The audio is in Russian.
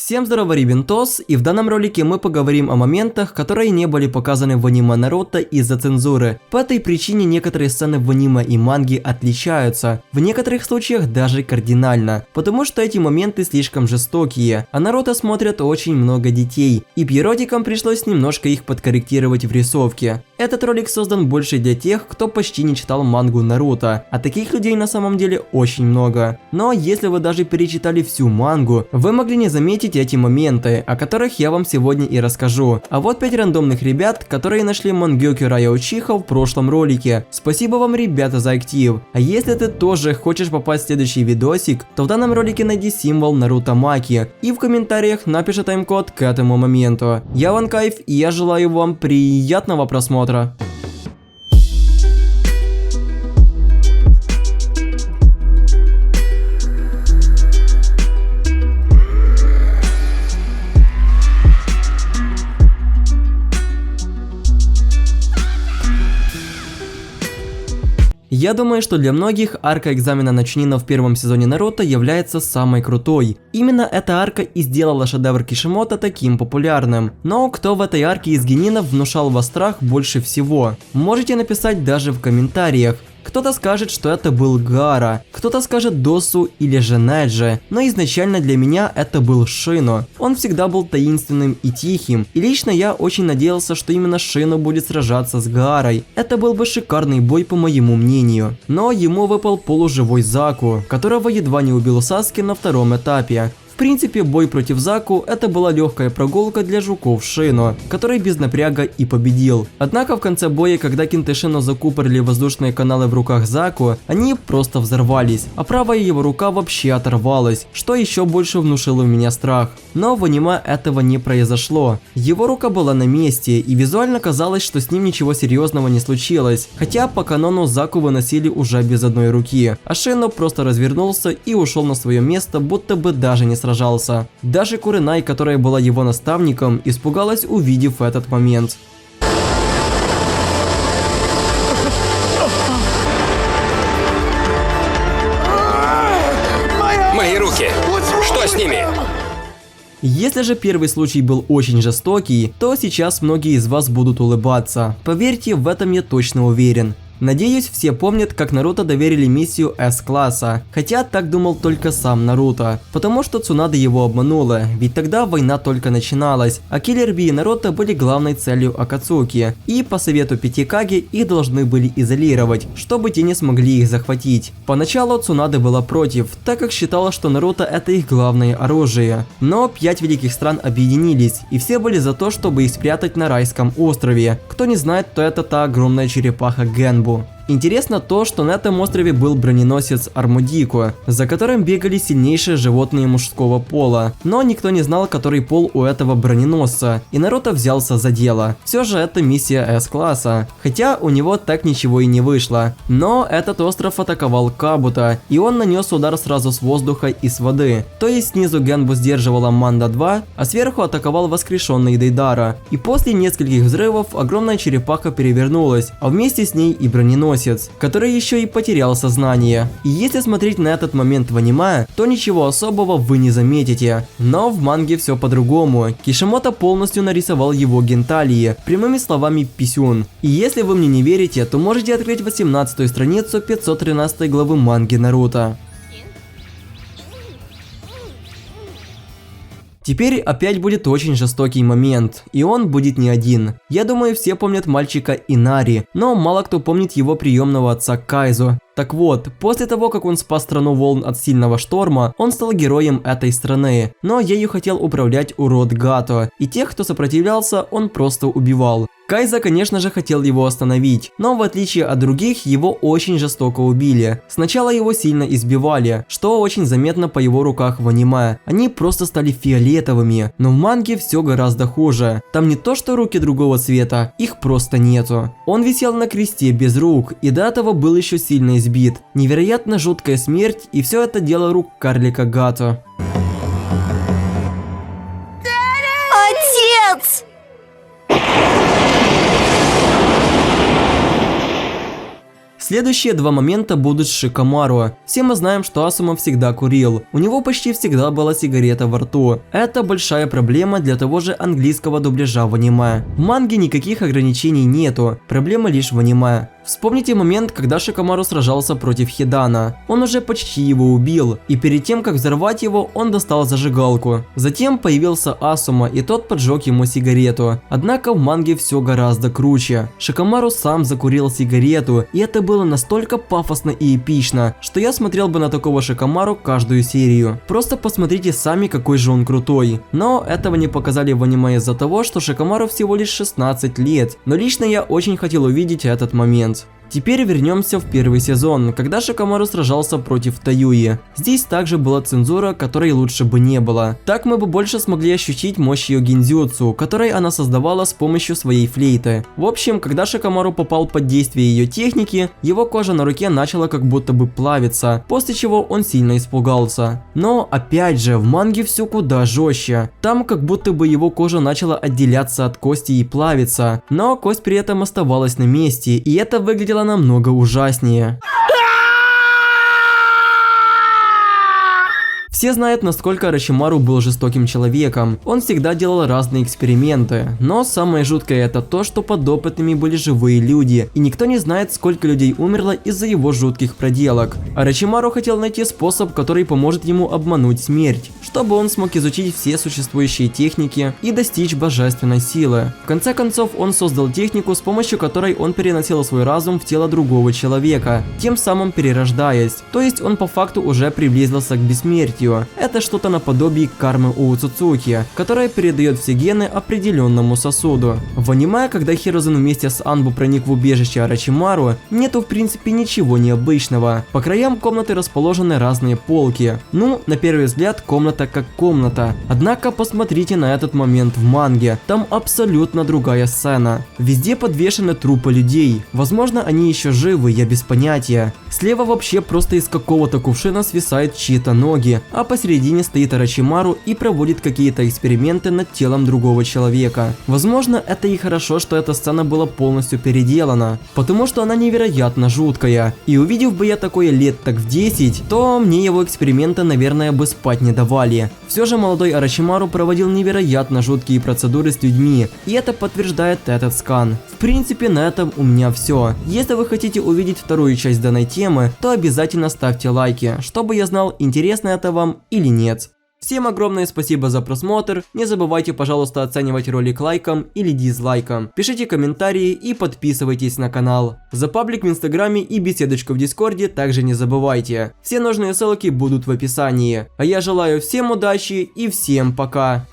Всем здорово, Рибентос, и в данном ролике мы поговорим о моментах, которые не были показаны в аниме Наруто из-за цензуры. По этой причине некоторые сцены в аниме и манге отличаются, в некоторых случаях даже кардинально, потому что эти моменты слишком жестокие, а Наруто смотрят очень много детей, и пьеротикам пришлось немножко их подкорректировать в рисовке. Этот ролик создан больше для тех, кто почти не читал мангу Наруто, а таких людей на самом деле очень много. Но если вы даже перечитали всю мангу, вы могли не заметить эти моменты, о которых я вам сегодня и расскажу. А вот 5 рандомных ребят, которые нашли Мангёкю Рая Учиха в прошлом ролике. Спасибо вам, ребята, за актив. А если ты тоже хочешь попасть в следующий видосик, то в данном ролике найди символ Наруто Маки и в комментариях напиши тайм-код к этому моменту. Я Ван Кайф, и я желаю вам приятного просмотра. Я думаю, что для многих арка экзамена на Чунина в первом сезоне Наруто является самой крутой. Именно эта арка и сделала шедевр Кишимото таким популярным. Но кто в этой арке из генинов внушал вас страх больше всего? Можете написать даже в комментариях. Кто-то скажет, что это был Гара, кто-то скажет Досу или же Неджи, но изначально для меня это был Шино. Он всегда был таинственным и тихим, и лично я очень надеялся, что именно Шино будет сражаться с Гарой. Это был бы шикарный бой, по моему мнению. Но ему выпал полуживой Заку, которого едва не убил Саски на втором этапе. В принципе, бой против Заку это была легкая прогулка для жуков Шино, который без напряга и победил. Однако в конце боя, когда Кинты Шино закупорили воздушные каналы в руках Заку, они просто взорвались, а правая его рука вообще оторвалась, что еще больше внушило в меня страх. Но в аниме этого не произошло. Его рука была на месте, и визуально казалось, что с ним ничего серьезного не случилось, хотя по канону Заку выносили уже без одной руки, а Шино просто развернулся и ушел на свое место, будто бы даже не сражался. Даже Куринай, которая была его наставником, испугалась, увидев этот момент. Мои руки! Что с ними? Если же первый случай был очень жестокий, то сейчас многие из вас будут улыбаться. Поверьте, в этом я точно уверен. Надеюсь, все помнят, как Наруто доверили миссию С-класса, хотя так думал только сам Наруто, потому что Цунада его обманула, ведь тогда война только начиналась, а Киллер Би и Наруто были главной целью Акацуки, и по совету 5 Каги их должны были изолировать, чтобы те не смогли их захватить. Поначалу Цунада была против, так как считала, что Наруто это их главное оружие, но 5 великих стран объединились, и все были за то, чтобы их спрятать на Райском острове. Кто не знает, то это та огромная черепаха Генбу. Интересно то, что на этом острове был броненосец Армудико, за которым бегали сильнейшие животные мужского пола, но никто не знал, который пол у этого броненосца, и Наруто взялся за дело. Все же это миссия С-класса, хотя у него так ничего и не вышло. Но этот остров атаковал Кабуто, и он нанес удар сразу с воздуха и с воды, то есть снизу Генбу сдерживала Манда-2, а сверху атаковал воскрешенный Дейдара, и после нескольких взрывов огромная черепаха перевернулась, а вместе с ней и броненосец, который еще и потерял сознание. И если смотреть на этот момент в аниме, то ничего особого вы не заметите. Но в манге все по-другому. Кишимото полностью нарисовал его генталии, прямыми словами писюн. И если вы мне не верите, то можете открыть 18-ю страницу 513 главы манги Наруто. Теперь опять будет очень жестокий момент, и он будет не один. Я думаю, все помнят мальчика Инари, но мало кто помнит его приемного отца Кайзу. Так вот, после того, как он спас страну волн от сильного шторма, он стал героем этой страны, но ею хотел управлять урод Гато, и тех, кто сопротивлялся, он просто убивал. Кайза, конечно же, хотел его остановить, но в отличие от других, его очень жестоко убили. Сначала его сильно избивали, что очень заметно по его руках в аниме. Они просто стали фиолетовыми, но в манге все гораздо хуже. Там не то что руки другого цвета, их просто нету. Он висел на кресте без рук, и до этого был еще сильно избит. Невероятно жуткая смерть, и все это дело рук карлика Гато. Отец! Следующие два момента будут с Шикомару. Все мы знаем, что Асума всегда курил. У него почти всегда была сигарета во рту. Это большая проблема для того же английского дубляжа в аниме. В манге никаких ограничений нету, проблема лишь в аниме. Вспомните момент, когда Шикомару сражался против Хидана. Он уже почти его убил, и перед тем, как взорвать его, он достал зажигалку. Затем появился Асума, и тот поджег ему сигарету. Однако в манге все гораздо круче. Шикомару сам закурил сигарету, и это было настолько пафосно и эпично, что я смотрел бы на такого Шикомару каждую серию. Просто посмотрите сами, какой же он крутой. Но этого не показали в аниме из-за того, что Шикомару всего лишь 16 лет. Но лично я очень хотел увидеть этот момент. Теперь вернемся в первый сезон, когда Шикомару сражался против Таюи. Здесь также была цензура, которой лучше бы не было. Так мы бы больше смогли ощутить мощь ее гиндзюцу, которой она создавала с помощью своей флейты. В общем, когда Шикомару попал под действие ее техники, его кожа на руке начала как будто бы плавиться, после чего он сильно испугался. Но опять же, в манге все куда жестче. Там как будто бы его кожа начала отделяться от кости и плавиться, но кость при этом оставалась на месте, и это выглядело намного ужаснее. Все знают, насколько Орочимару был жестоким человеком. Он всегда делал разные эксперименты. Но самое жуткое это то, что подопытными были живые люди. И никто не знает, сколько людей умерло из-за его жутких проделок. Орочимару хотел найти способ, который поможет ему обмануть смерть, чтобы он смог изучить все существующие техники и достичь божественной силы. В конце концов, он создал технику, с помощью которой он переносил свой разум в тело другого человека, тем самым перерождаясь. То есть он по факту уже приблизился к бессмертию. Это что-то наподобие кармы Оуцуцуки, которая передает все гены определенному сосуду. В аниме, когда Хирозен вместе с Анбу проник в убежище Орочимару, нету в принципе ничего необычного. По краям комнаты расположены разные полки. Ну, на первый взгляд, комната как комната. Однако посмотрите на этот момент в манге. Там абсолютно другая сцена. Везде подвешены трупы людей. Возможно, они еще живы, я без понятия. Слева вообще просто из какого-то кувшина свисают чьи-то ноги, а посередине стоит Орочимару и проводит какие-то эксперименты над телом другого человека. Возможно, это и хорошо, что эта сцена была полностью переделана, потому что она невероятно жуткая. И увидев бы я такое лет так в 10, то мне его эксперименты, наверное, бы спать не давали. Все же молодой Орочимару проводил невероятно жуткие процедуры с людьми, и это подтверждает этот скан. В принципе, на этом у меня все. Если вы хотите увидеть вторую часть данной темы, то обязательно ставьте лайки, чтобы я знал, интересно это вам или нет. Всем огромное спасибо за просмотр, не забывайте, пожалуйста, оценивать ролик лайком или дизлайком, пишите комментарии и подписывайтесь на канал. За паблик в инстаграме и беседочку в дискорде также не забывайте, все нужные ссылки будут в описании. А я желаю всем удачи и всем пока.